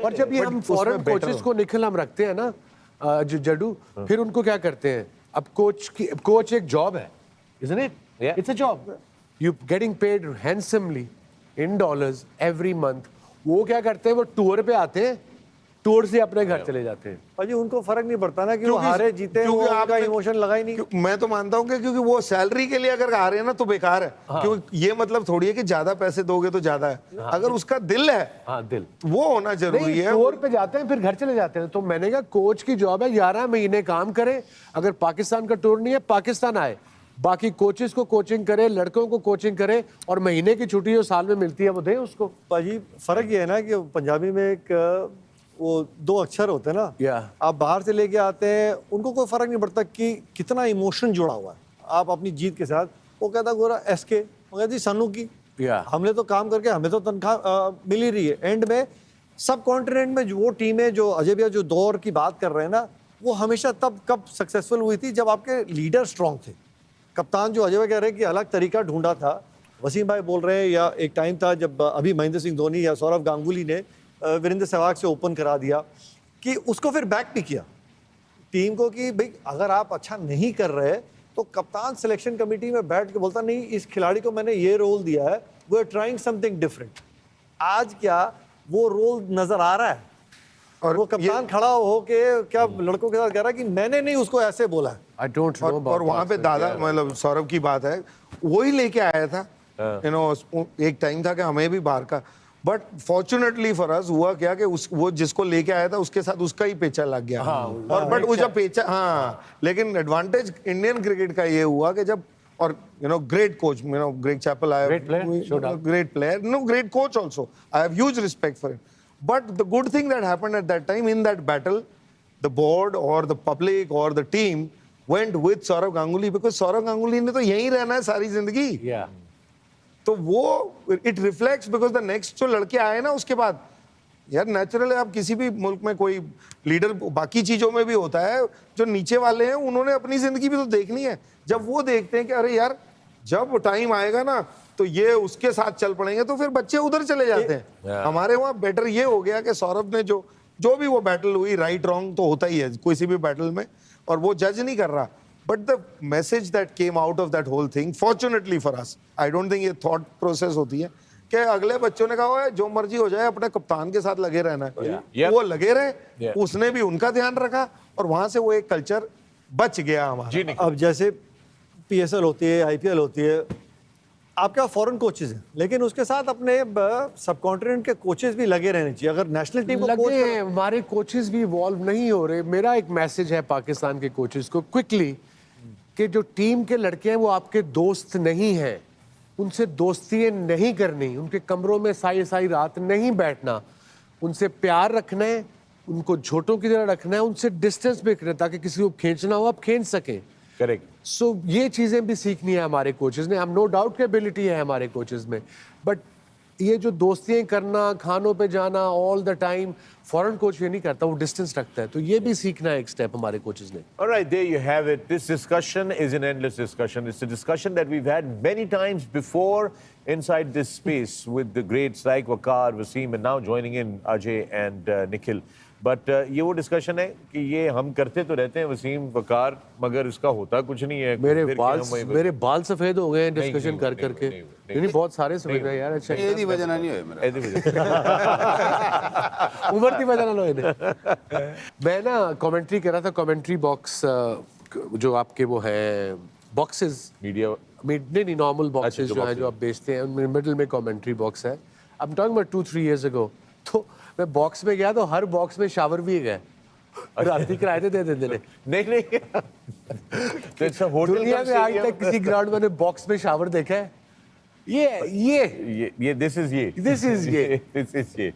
और जब ये हम फॉरेन कोचेस को निखिल हम रखते हैं ना जडू, फिर उनको क्या करते हैं? अब कोच एक जॉब है, isn't it? Yeah. It's a job. You getting paid handsomely in dollars every month. वो क्या करते हैं? वो टूर पे आते हैं, टूर से अपने घर चले जाते हैं। भाजी उनको फर्क नहीं पड़ता ना कि वो हारे जीते, वो आपका इमोशन लगा ही नहीं। मैं तो मानता हूँ कि क्योंकि वो सैलरी के लिए अगर आ रहे हैं ना तो बेकार है। क्योंकि ये मतलब थोड़ी है कि ज्यादा पैसे दोगे तो ज्यादा है। अगर उसका दिल है, हाँ, दिल वो होना जरूरी है। टूर पे जाते हैं फिर घर चले जाते हैं। तो मैंने कहा कोच की जॉब है 11 महीने काम करे, अगर पाकिस्तान का टूर नहीं है पाकिस्तान आए, बाकी कोचेस को कोचिंग करे, लड़कों को कोचिंग करे, और महीने की छुट्टी जो साल में मिलती है वो दे उसको। भाजी फर्क ये है ना कि पंजाबी में एक वो 2 अक्षर होते हैं ना, आप बाहर से लेके आते हैं, उनको कोई फर्क नहीं पड़ता कि कितना इमोशन जुड़ा हुआ है आप अपनी जीत के साथ। वो कहता गोरा एसके, वो कहती सानू की, हमने तो काम करके हमें तो तनख्वाह मिल ही रही है। एंड में सब कॉन्टिनेंट में जो वो टीमें जो अजय भैया जो दौर की बात कर रहे हैं ना, वो हमेशा तब कब सक्सेसफुल हुई थी जब आपके लीडर स्ट्रॉन्ग थे। कप्तान जो अजय भाई कह रहे हैं कि अलग तरीका ढूंढा था, वसीम भाई बोल रहे हैं, या एक टाइम था जब अभी महेंद्र सिंह धोनी या सौरव गांगुली ने वीरेंद्र सहवाग से ओपन करा दिया, कि उसको फिर बैक भी किया टीम को कि भाई अगर आप अच्छा नहीं कर रहे तो कप्तान सिलेक्शन कमेटी में बैठ के बोलता नहीं इस खिलाड़ी को मैंने ये रोल दिया है, we are trying something different. आज क्या वो रोल नजर आ रहा है? और वो कप्तान खड़ा हो के क्या लड़कों के साथ कह रहा है कि मैंने नहीं उसको ऐसे बोला है। I don't know और वहाँ पे दादा मतलब सौरभ की बात है, वही लेके आया था। यू नो एक टाइम था कि हमें भी बाहर का, बट फॉर्चुनेटली फॉर अस हुआ क्या कि वो जिसको लेके आया था उसके साथ उसका ही पेचा लग गया। और बट वो जब पेचा लेकिन एडवांटेज इंडियन क्रिकेट का ये हुआ कि जब, और you know great coach, you know Greg Chappell, I great player, no great coach also, I have huge respect for him. But the good thing that happened at that time in that battle, the board or the public or the team went with Saurav Ganguly because Saurav Ganguly ने तो यहीं रहना है सारी जिंदगी। तो वो it reflects because the next जो लड़के आए ना उसके बाद, यार नेचुरल है, आप किसी भी मुल्क में कोई लीडर बाकी चीजों में भी होता है, जो नीचे वाले हैं उन्होंने अपनी जिंदगी भी तो देखनी है। जब वो देखते हैं कि अरे यार जब टाइम आएगा ना तो ये उसके साथ चल पड़ेंगे, तो फिर बच्चे उधर चले जाते हैं। हमारे वहाँ बेटर ये हो गया कि सौरभ ने जो भी वो बैटल हुई, राइट रॉन्ग तो होता ही है किसी भी बैटल में, और वो जज नहीं कर रहा, but the message that came out of that whole thing, fortunately for us, I don't think ये थॉट प्रोसेस होती है कि अगले बच्चों ने कहा है जो मर्जी हो जाए अपने कप्तान के साथ लगे रहना है। वो लगे रहे, उसने भी उनका ध्यान रखा, और वहां से वो एक कल्चर बच गया हमारा। अब जैसे PSL होती है, IPL होती है, आपके फॉरेन कोचेस हैं, लेकिन उसके साथ अपने सब कॉन्टिनेंट के कोचेस भी लगे रहने चाहिए। अगर नेशनल टीम को कोच हैं, हमारे कोचेस भी इवॉल्व नहीं हो रहे। मेरा एक मैसेज है पाकिस्तान के कोचेस को क्विकली, कि जो टीम के लड़के हैं वो आपके दोस्त नहीं हैं, उनसे दोस्ती नहीं करनी, उनके कमरों में सारी सारी रात नहीं बैठना, उनसे प्यार रखना है, उनको झोटों की तरह रखना है, उनसे डिस्टेंस भी रखना है ताकि किसी को खींचना हो आप खींच सकें। करेक्ट। सो ये चीजें भी सीखनी है हमारे कोचेस ने। हम नो डाउट की एबिलिटी है हमारे कोचेस में, बट ये जो दोस्तियां करना, खानों पे जाना all the time, foreign coach ये नहीं करता, वो डिस्टेंस रखता है। तो ये भी सीखना है एक स्टेप हमारे कोचेस ने। Alright, there you have it. This discussion is an endless discussion. It's a discussion that we've had many times before inside this space with the greats like Waqar, Wasim, and now joining in Ajay and Nikhil. But ये वो discussion है कि ये हम करते तो रहते हैं वसीम, वकार, मगर इसका होता कुछ नहीं है। मेरे बाल सफेद हो गए हैं डिस्कशन कर करके। नहीं बहुत सारे सफेद हैं यार। अच्छा एदी वजह नहीं होए मेरा, एदी वजह उम्र की वजह ना लोए। मैं ना कमेंट्री कर रहा था, कमेंट्री बॉक्स जो आपके वो है बॉक्सेस, मीडिया नहीं नॉर्मल बॉक्सेस जो है जो आप बेचते हैं, उनमें मिडिल में कमेंट्री बॉक्स है। I am talking about 2-3 years ago। तो मैं बॉक्स में गया तो हर बॉक्स में शावर भी है, रात किराए दे देते थे। नहीं तो होटल दुनिया में आज तक किसी ग्राउंड में बॉक्स में शावर देखा है? ये दिस इज ये